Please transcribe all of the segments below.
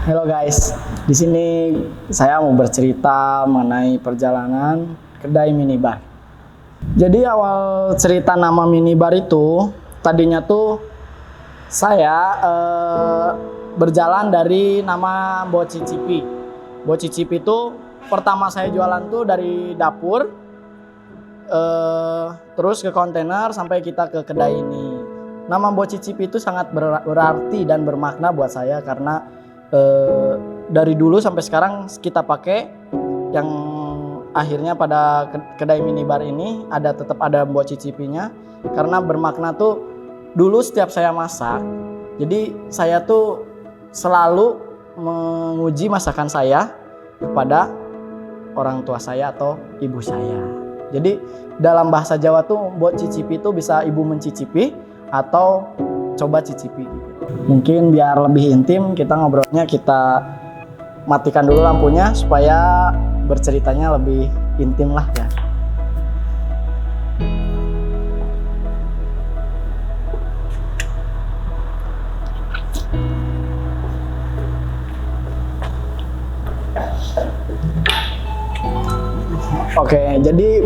Halo guys, di sini saya mau bercerita mengenai perjalanan kedai minibar. Jadi awal cerita nama minibar itu, tadinya tuh saya berjalan dari nama Bo Cicipi. Bo Cicipi itu pertama saya jualan tuh dari dapur, terus ke kontainer sampai kita ke kedai ini. Nama Bo Cicipi itu sangat berarti dan bermakna buat saya karena dari dulu sampai sekarang kita pakai, yang akhirnya pada kedai minibar ini tetap ada Bo Cicipinya karena bermakna tuh dulu setiap saya masak, jadi saya tuh selalu menguji masakan saya kepada orang tua saya atau ibu saya. Jadi dalam bahasa Jawa tuh Bo Cicipi itu bisa ibu mencicipi atau coba cicipi. Mungkin biar lebih intim kita ngobrolnya, kita matikan dulu lampunya supaya berceritanya lebih intim lah ya. Oke, jadi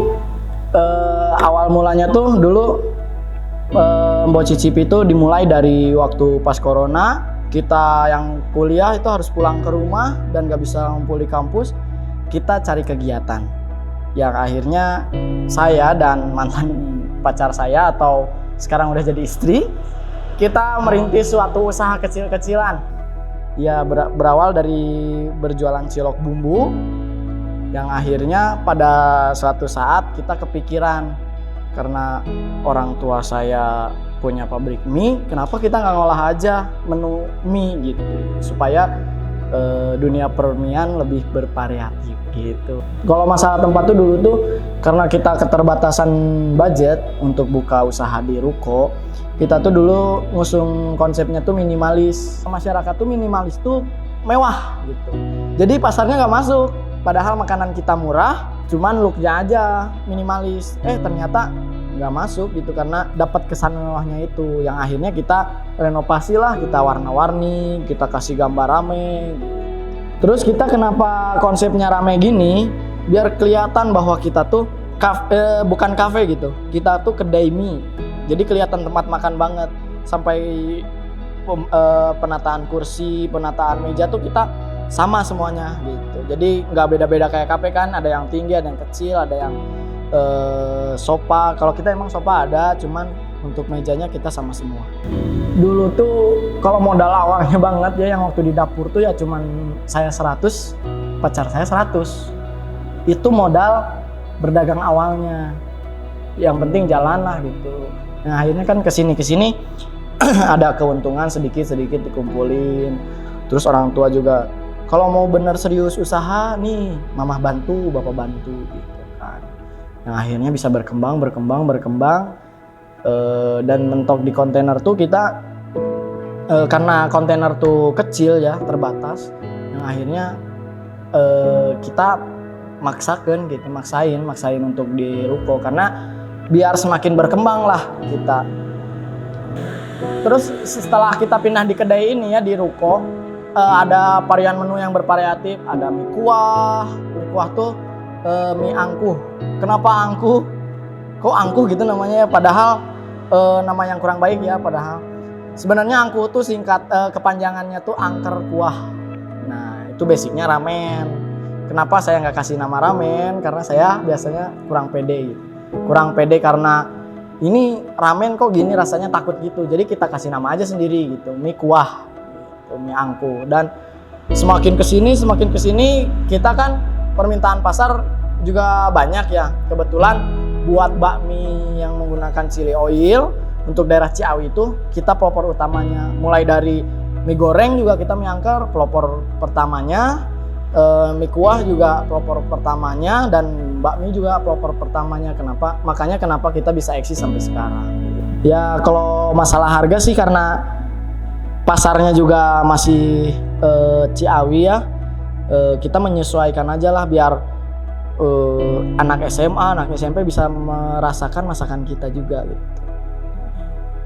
awal mulanya tuh dulu Bo Cicipi itu dimulai dari waktu pas corona, kita yang kuliah itu harus pulang ke rumah dan gak bisa ngumpul di kampus, kita cari kegiatan. Yang akhirnya saya dan mantan pacar saya atau sekarang udah jadi istri, kita merintis suatu usaha kecil-kecilan. Ya berawal dari berjualan cilok bumbu, yang akhirnya pada suatu saat kita kepikiran, karena orang tua saya punya pabrik mie, kenapa kita nggak ngolah aja menu mie gitu, supaya dunia permian lebih bervariatif gitu. Kalau masalah tempat tuh dulu tuh karena kita keterbatasan budget untuk buka usaha di ruko, kita tuh dulu ngusung konsepnya tuh minimalis. Masyarakat tuh minimalis tuh mewah gitu, jadi pasarnya nggak masuk, padahal makanan kita murah, cuman looknya aja minimalis. Ternyata nggak masuk gitu karena dapat kesan mewahnya itu, yang akhirnya kita renovasi lah, kita warna-warni, kita kasih gambar rame. Terus kita kenapa konsepnya rame gini, biar kelihatan bahwa kita tuh bukan kafe gitu, kita tuh kedai mie, jadi kelihatan tempat makan banget. Sampai penataan kursi, penataan meja tuh kita sama semuanya gitu, jadi nggak beda-beda kayak kafe kan, ada yang tinggi, ada yang kecil, ada yang sofa. Kalau kita emang sofa ada, cuman untuk mejanya kita sama semua. Dulu tuh kalau modal awalnya banget ya, yang waktu di dapur tuh ya cuman saya 100, pacar saya 100. Itu modal berdagang awalnya, yang penting jalan lah gitu. Nah akhirnya kan kesini ada keuntungan sedikit-sedikit dikumpulin. Terus orang tua juga, kalau mau bener serius usaha nih, mamah bantu, bapak bantu gitu kan. Yang akhirnya bisa berkembang, dan mentok di kontainer tuh kita, karena kontainer tuh kecil ya, terbatas. Yang akhirnya kita maksain untuk di ruko, karena biar semakin berkembang lah kita. Terus setelah kita pindah di kedai ini ya, di ruko, ada varian menu yang bervariatif, ada mie kuah tuh mie angkuh. Kenapa angkuh? Kok angkuh gitu namanya ya, padahal nama yang kurang baik ya, padahal sebenarnya angkuh tuh singkat, kepanjangannya tuh angker kuah. Nah itu basicnya ramen. Kenapa saya nggak kasih nama ramen? Karena saya biasanya kurang pede karena ini ramen kok gini rasanya, takut gitu, jadi kita kasih nama aja sendiri gitu, mie kuah gitu, mie angkuh. Dan semakin kesini kita kan permintaan pasar juga banyak ya. Kebetulan buat bakmi yang menggunakan chili oil untuk daerah Ciawi itu kita pelopor utamanya. Mulai dari mie goreng juga kita mie angker pelopor pertamanya, mie kuah juga pelopor pertamanya, dan bakmi juga pelopor pertamanya. Makanya kenapa kita bisa eksis sampai sekarang. Ya kalau masalah harga sih karena pasarnya juga masih Ciawi ya, kita menyesuaikan aja lah biar anak SMA, anak SMP bisa merasakan masakan kita juga gitu.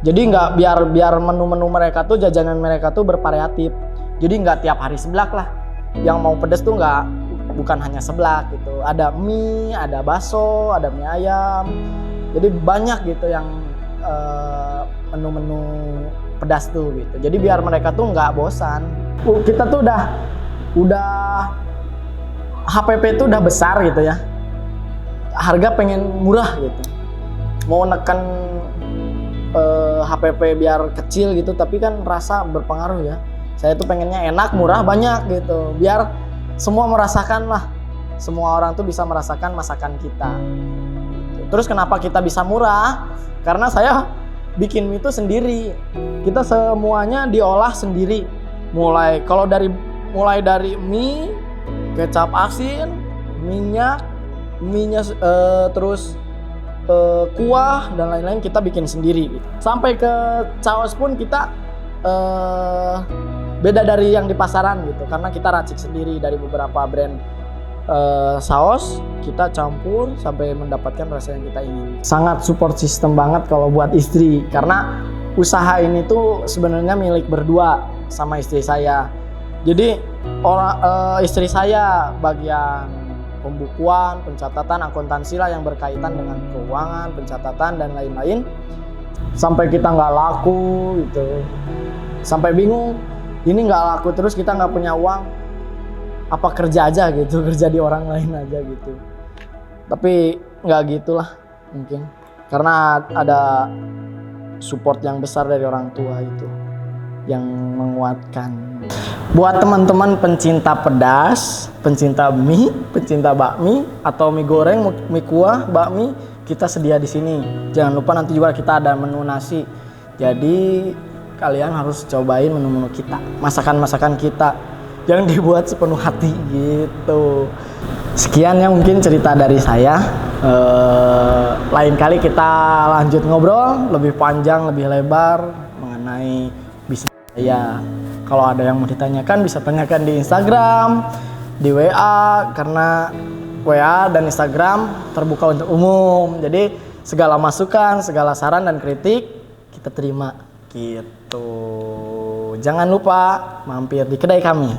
Jadi nggak biar menu-menu mereka tuh, jajanan mereka tuh bervariatif. Jadi nggak tiap hari seblak lah. Yang mau pedas tuh bukan hanya seblak gitu. Ada mie, ada bakso, ada mie ayam. Jadi banyak gitu yang menu-menu pedas tuh gitu. Jadi biar mereka tuh nggak bosan. Kita tuh udah HPP tuh udah besar gitu ya. Harga pengen murah gitu. Mau neken HPP biar kecil gitu, tapi kan rasa berpengaruh ya. Saya tuh pengennya enak, murah, banyak gitu. Biar semua merasakan lah. Semua orang tuh bisa merasakan masakan kita. Terus kenapa kita bisa murah? Karena saya bikin mie itu sendiri. Kita semuanya diolah sendiri. Mulai dari mie, kecap asin, minyak, terus kuah dan lain-lain kita bikin sendiri. Sampai ke saus pun kita beda dari yang di pasaran gitu, karena kita racik sendiri dari beberapa brand saus, kita campur sampai mendapatkan rasa yang kita ingin. Sangat support system banget kalau buat istri, karena usaha ini tuh sebenarnya milik berdua sama istri saya. Jadi istri saya bagian pembukuan, pencatatan, akuntansi lah yang berkaitan dengan keuangan, pencatatan dan lain-lain. Sampai kita nggak laku gitu, sampai bingung. Ini nggak laku terus, kita nggak punya uang, apa kerja aja gitu, kerja di orang lain aja gitu. Tapi nggak gitulah mungkin, karena ada support yang besar dari orang tua itu yang menguatkan. Buat teman-teman pencinta pedas, pencinta mie, pencinta bakmi atau mie goreng, mie kuah, bakmi, kita sedia di sini. Jangan lupa nanti juga kita ada menu nasi. Jadi kalian harus cobain menu-menu kita, masakan-masakan kita yang dibuat sepenuh hati gitu. Sekian ya mungkin cerita dari saya. Lain kali kita lanjut ngobrol lebih panjang, lebih lebar mengenai bisnis saya. Kalau ada yang mau ditanyakan bisa tanyakan di Instagram, di WA, karena WA dan Instagram terbuka untuk umum. Jadi segala masukan, segala saran dan kritik kita terima gitu. Jangan lupa mampir di kedai kami.